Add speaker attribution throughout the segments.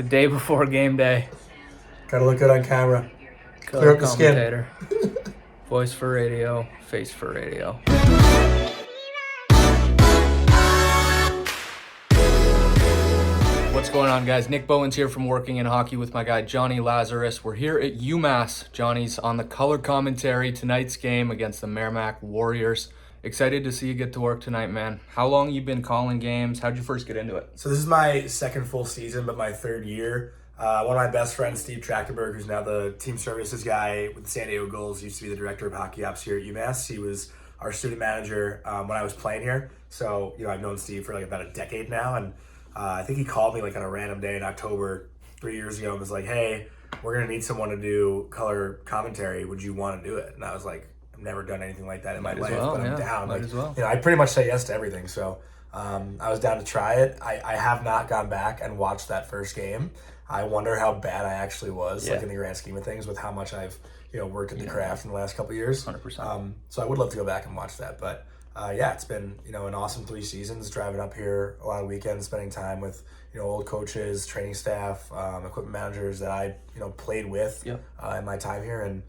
Speaker 1: The day before game day.
Speaker 2: Gotta look good on camera.
Speaker 1: Color
Speaker 2: Clear up the skin.
Speaker 1: commentator. Voice for radio, face for radio. What's going on, guys? Nick Bowen's here from Working in Hockey with my guy Jonny Lazarus. We're here at UMass. Johnny's on the color commentary tonight's game against the Merrimack Warriors. Excited to see you get to work tonight, man. How long you been calling games? How'd you first get into it?
Speaker 2: So this is my second full season, but my third year. One of my best friends, Steve Trachtenberg, who's now the team services guy with the San Diego Gulls, used to be the director of hockey ops here at UMass. He was our student manager when I was playing here. So, I've known Steve for about a decade now. And I think he called me on a random day in October 3 years ago and was like, hey, we're going to need someone to do color commentary. Would you want to do it? And I was like, I've never done anything like that in my life, but I'm down. I pretty much say yes to everything. So I was down to try it. I have not gone back and watched that first game. I wonder how bad I actually was, in the grand scheme of things, with how much I've, worked at the craft in the last couple of years.
Speaker 1: 100%.
Speaker 2: So I would love to go back and watch that. But it's been, an awesome 3 seasons, driving up here a lot of weekends, spending time with, old coaches, training staff, equipment managers that I, played with in my time here. And,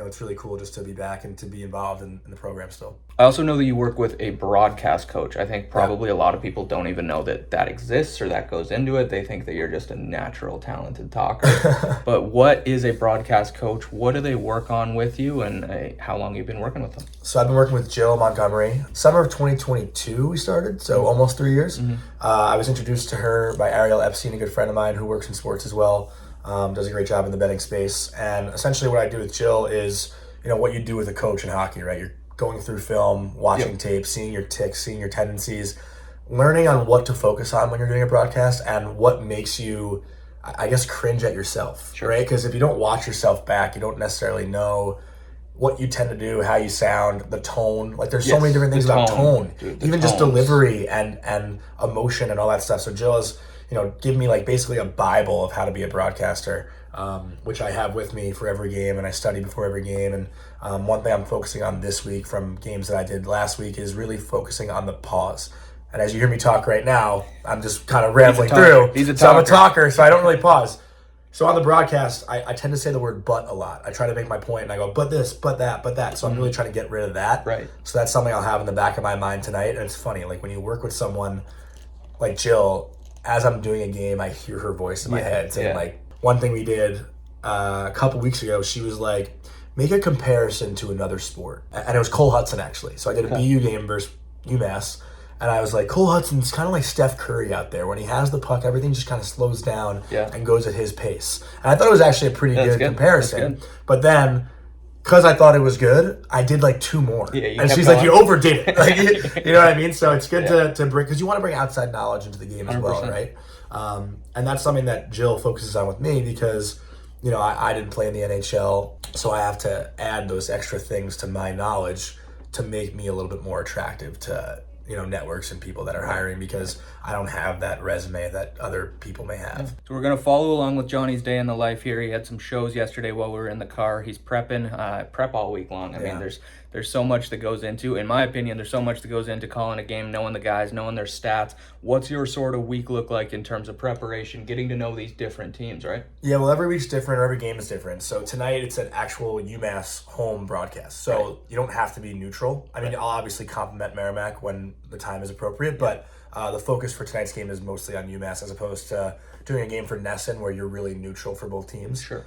Speaker 2: it's really cool just to be back and to be involved in the program still.
Speaker 1: I also know that you work with a broadcast coach. I think probably a lot of people don't even know that exists or that goes into it. They think that you're just a natural, talented talker. But what is a broadcast coach? What do they work on with you, and how long have you been working with them?
Speaker 2: So I've been working with Jill Montgomery. Summer of 2022 we started, so almost 3 years. Mm-hmm. I was introduced to her by Ariel Epstein, a good friend of mine who works in sports as well. Does a great job in the betting space. And essentially what I do with Jill is, what you do with a coach in hockey, right? You're going through film, watching tape, seeing your ticks, seeing your tendencies, learning on what to focus on when you're doing a broadcast and what makes you, I guess, cringe at yourself, right? Because if you don't watch yourself back, you don't necessarily know what you tend to do, how you sound, the tone. There's so many different things about tone. Dude, even just delivery and emotion and all that stuff. So Jill is, give me basically a Bible of how to be a broadcaster, which I have with me for every game, and I study before every game. And one thing I'm focusing on this week from games that I did last week is really focusing on the pause. And as you hear me talk right now, I'm just kind of rambling through. So I'm a talker, so I don't really pause. So on the broadcast, I tend to say the word but a lot. I try to make my point, and I go, but this, but that, but that. So I'm really trying to get rid of that.
Speaker 1: Right.
Speaker 2: So that's something I'll have in the back of my mind tonight. And it's funny, when you work with someone like Jill, as I'm doing a game, I hear her voice in my head saying, one thing we did a couple weeks ago, she was like, make a comparison to another sport. And it was Cole Hudson, actually. So I did a BU game versus UMass, and I was like, Cole Hudson's kind of like Steph Curry out there. When he has the puck, everything just kind of slows down and goes at his pace. And I thought it was actually a pretty good comparison. Good. But then, because I thought it was good, I did 2 more. And she's like, you overdid it. You know what I mean? So it's good to bring, because you want to bring outside knowledge into the game as 100%. Well, right? And that's something that Jill focuses on with me because, I didn't play in the NHL, so I have to add those extra things to my knowledge to make me a little bit more attractive to, networks and people that are hiring, because I don't have that resume that other people may have.
Speaker 1: So we're going to follow along with Johnny's day in the life here. He had some shows yesterday while we were in the car. He's prepping, prep all week long. I mean, there's so much that goes into, in my opinion, there's so much that goes into calling a game, knowing the guys, knowing their stats. What's your sort of week look like in terms of preparation, getting to know these different teams, right?
Speaker 2: Yeah, well, every week's different, every game is different. So tonight it's an actual UMass home broadcast. So you don't have to be neutral. I mean, I'll obviously compliment Merrimack when the time is appropriate, but the focus for tonight's game is mostly on UMass as opposed to doing a game for Nesson where you're really neutral for both teams.
Speaker 1: Sure.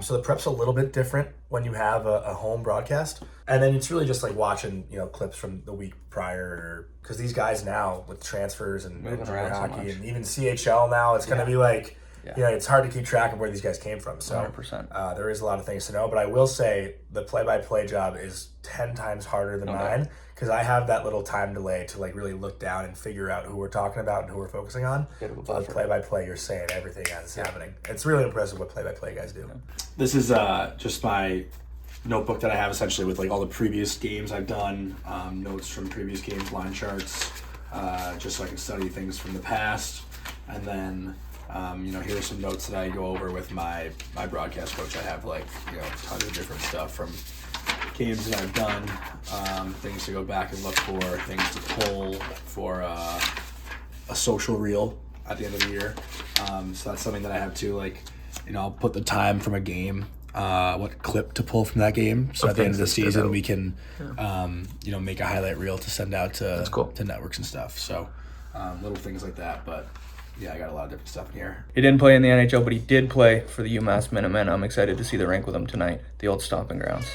Speaker 2: So the prep's a little bit different when you have a home broadcast. And then it's really just watching, clips from the week prior, because these guys now with transfers and junior hockey and even CHL now, it's going to be it's hard to keep track of where these guys came from. So
Speaker 1: 100%.
Speaker 2: There is a lot of things to know, but I will say the play-by-play job is 10 times harder than mine, because I have that little time delay to really look down and figure out who we're talking about and who we're focusing on. With play-by-play, you're saying everything as it's happening. It's really impressive what play-by-play guys do.
Speaker 3: This is just my notebook that I have essentially with all the previous games I've done, notes from previous games, line charts, just so I can study things from the past. And then here's some notes that I go over with my broadcast coach. I have tons of different stuff from games that I've done, things to go back and look for, things to pull for a social reel at the end of the year. So that's something that I have to, like, you know, I'll put the time from a game, what clip to pull from that game. So at the end of the season, we can, you know, make a highlight reel to send out to networks and stuff. So little things like that. But yeah, I got a lot of different stuff in here.
Speaker 1: He didn't play in the NHL, but he did play for the UMass Minutemen. I'm excited to see the rink with him tonight, the old stomping grounds.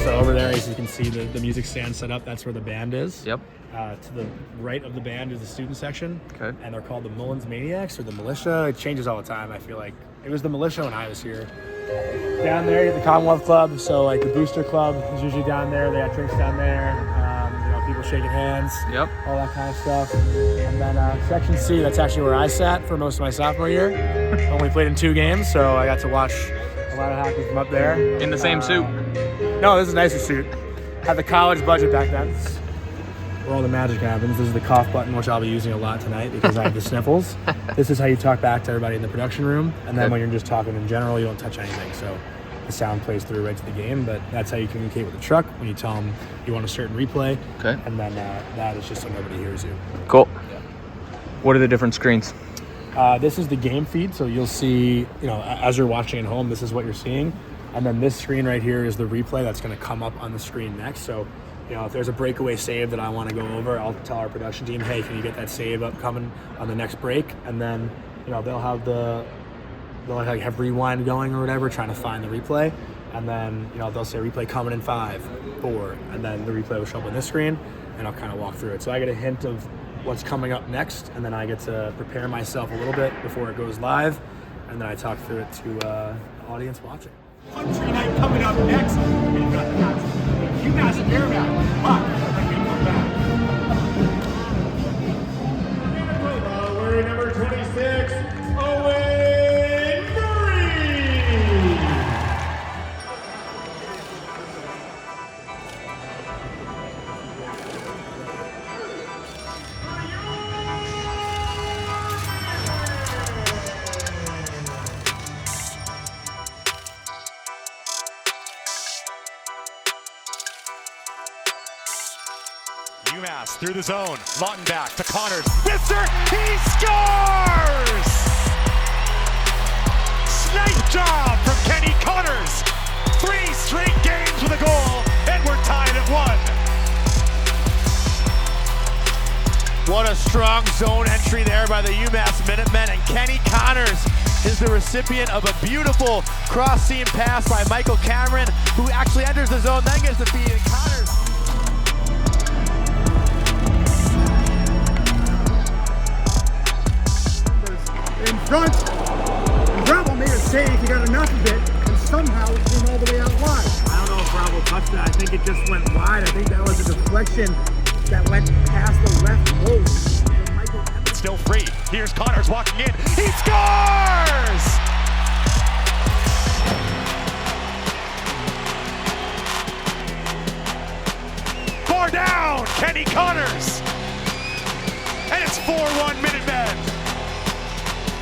Speaker 3: So over there, as you can see, the music stand set up. That's where the band is.
Speaker 1: Yep.
Speaker 3: To the right of the band is the student section.
Speaker 1: Okay.
Speaker 3: And they're called the Mullins Maniacs or the Militia. It changes all the time. I feel like it was the Militia when I was here. Down there, you have the Commonwealth Club. So like the Booster Club is usually down there. They got drinks down there. You know, people shaking hands.
Speaker 1: Yep.
Speaker 3: All that kind of stuff. And then Section C, that's actually where I sat for most of my sophomore year. Only played in 2 games, so I got to watch a lot of hockey from up there.
Speaker 1: In the same suit?
Speaker 3: No, this is a nicer suit. Had the college budget back then. Where all the magic happens. This is the cough button, which I'll be using a lot tonight because I have the sniffles. This is how you talk back to everybody in the production room. And then when you're just talking in general, you don't touch anything. So the sound plays through right to the game, but that's how you communicate with the truck when you tell them you want a certain replay. Okay. And then that is just so nobody hears you.
Speaker 1: Cool. Yeah. What are the different screens?
Speaker 3: This is the game feed. So you'll see, you know, as you're watching at home, this is what you're seeing. And then this screen right here is the replay that's going to come up on the screen next. So, you know, if there's a breakaway save that I want to go over, I'll tell our production team, hey, can you get that save up coming on the next break? And then, you know, they'll have rewind going or whatever, trying to find the replay. And then, you know, they'll say replay coming in 5, 4, and then the replay will show up on this screen, and I'll kind of walk through it. So I get a hint of what's coming up next, and then I get to prepare myself a little bit before it goes live, and then I talk through it to the audience watching.
Speaker 4: Country night coming up next. We've got UMass Merrimack. Come back. We're number 26, Owen Murray. UMass through the zone. Lawton back to Connors. Visser, he scores! Snipe job from Kenny Connors. 3 straight games with a goal, and we're tied at 1. What a strong zone entry there by the UMass Minutemen, and Kenny Connors is the recipient of a beautiful cross-seam pass by Michael Cameron, who actually enters the zone, then gets the feed, and Connors.
Speaker 5: In front, and Bravo made a save, he got enough of it, and somehow it came all the way out wide.
Speaker 4: I don't know if Bravo touched that. I think it just went wide. I think that was a deflection that went past the left post. Still free. Here's Connors walking in. He scores! Far down, Kenny Connors. And it's 4-1 Minutemen.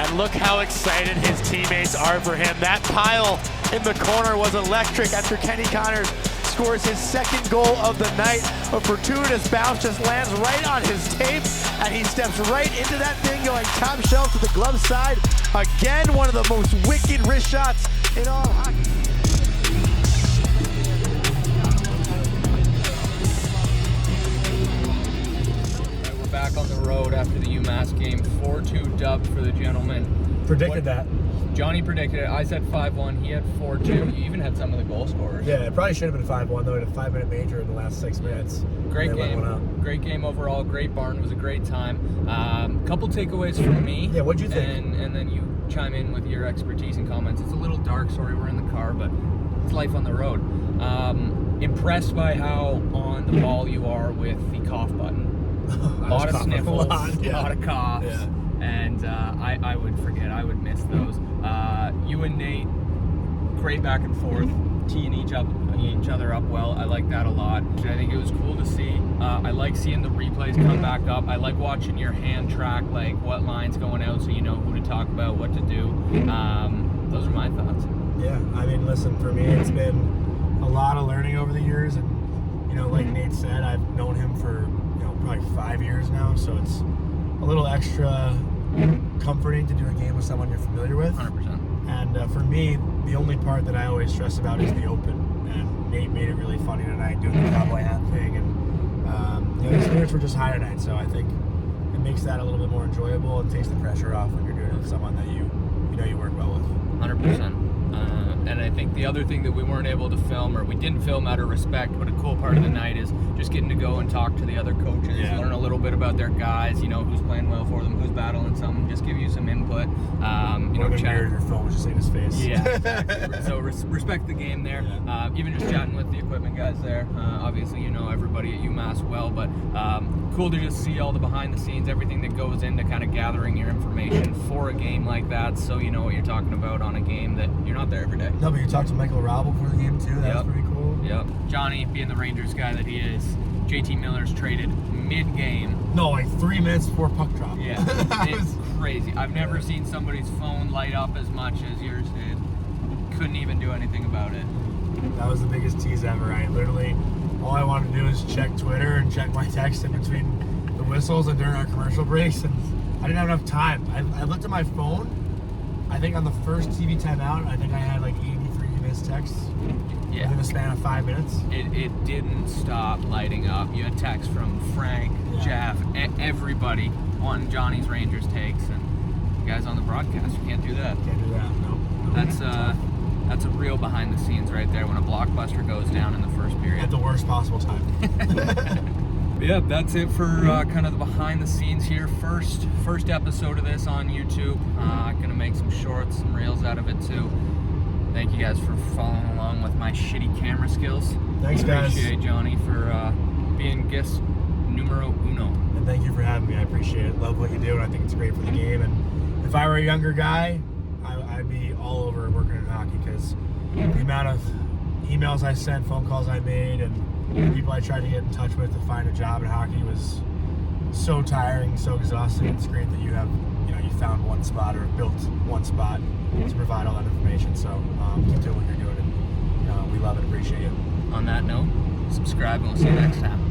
Speaker 4: And look how excited his teammates are for him. That pile in the corner was electric after Kenny Connors scores his 2nd goal of the night. A fortuitous bounce just lands right on his tape, and he steps right into that thing going top shelf to the glove side. Again, one of the most wicked wrist shots in all hockey.
Speaker 1: We're back on the road after the UMass game. 4-2 dub for the gentlemen.
Speaker 3: Predicted that.
Speaker 1: Johnny predicted it. I said 5-1. He had 4-2. You even had some of the goal scorers.
Speaker 3: Yeah, it probably should have been 5-1, though. It had a 5-minute major in the last 6 minutes.
Speaker 1: Great game. Great game overall. Great barn. It was a great time. Couple takeaways from me.
Speaker 3: Yeah, what'd you think?
Speaker 1: And then you chime in with your expertise and comments. It's a little dark. Sorry, we're in the car, but it's life on the road. Impressed by how on the ball you are with the cough button. A lot of sniffles, a lot of coughs. Yeah. And I would forget. I would miss those. You and Nate, great back and forth, teeing each other up well. I like that a lot. I think it was cool to see. I like seeing the replays come back up. I like watching your hand track, like what line's going out, so you know who to talk about, what to do. Those are my thoughts.
Speaker 3: Yeah, I mean, listen, for me, it's been
Speaker 2: lot of learning over the years, and like Nate said, I've known him for probably 5 years now, so it's a little extra comforting to do a game with someone you're familiar with.
Speaker 1: 100%.
Speaker 2: And for me, the only part that I always stress about is the open. And Nate made it really funny tonight doing the cowboy hat thing, and the spirits were just high tonight. So I think it makes that a little bit more enjoyable and takes the pressure off when you're doing it with someone that you work well with.
Speaker 1: 100%. And I think the other thing that we weren't able to film, or we didn't film out of respect, but a cool part of the night is just getting to go and talk to the other coaches, learn a little bit about their guys, who's playing well for them, who's battling something, just give you some input.
Speaker 2: Chat. Your phone was just in his face.
Speaker 1: Yeah, exactly. So respect the game there.
Speaker 2: Yeah.
Speaker 1: Even just chatting with the equipment guys there. Obviously, everybody at UMass well, but cool to just see all the behind the scenes, everything that goes into kind of gathering your information for a game like that, so you know what you're talking about on a game that you're not there every day.
Speaker 2: No, but you talked to Michael Raub before the game too. That was pretty cool.
Speaker 1: Yep. Johnny, being the Rangers guy that he is, JT Miller's traded mid-game.
Speaker 2: No, like 3 minutes before puck drop.
Speaker 1: Yeah, it's crazy. I've never seen somebody's phone light up as much as yours did. Couldn't even do anything about it.
Speaker 2: That was the biggest tease ever. All I wanted to do is check Twitter and check my text in between the whistles and during our commercial breaks, and I didn't have enough time. I looked at my phone. I think on the first TV timeout, I think I had like 83 missed texts within the span of 5 minutes.
Speaker 1: It didn't stop lighting up. You had texts from Frank, Jeff, everybody wanting Johnny's Rangers takes, and you guys on the broadcast, you can't do that.
Speaker 2: Can't do that, no.
Speaker 1: That's a real behind the scenes right there when a blockbuster goes down in the first period.
Speaker 2: At the worst possible time.
Speaker 1: Yeah, that's it for kind of the behind the scenes here. First episode of this on YouTube. Gonna make some shorts, some reels out of it too. Thank you guys for following along with my shitty camera skills.
Speaker 2: Thanks, guys.
Speaker 1: Appreciate Johnny for being guest numero uno.
Speaker 2: And thank you for having me. I appreciate it. Love what you do, and I think it's great for the game. And if I were a younger guy, I'd be all over working in hockey, because the amount of emails I sent, phone calls I made, and people I tried to get in touch with to find a job in hockey was so tiring, so exhausting. It's great that you found one spot, or built one spot to provide all that information. So keep doing what you're doing, and we love and appreciate it.
Speaker 1: On that note, subscribe, and we'll see you next time.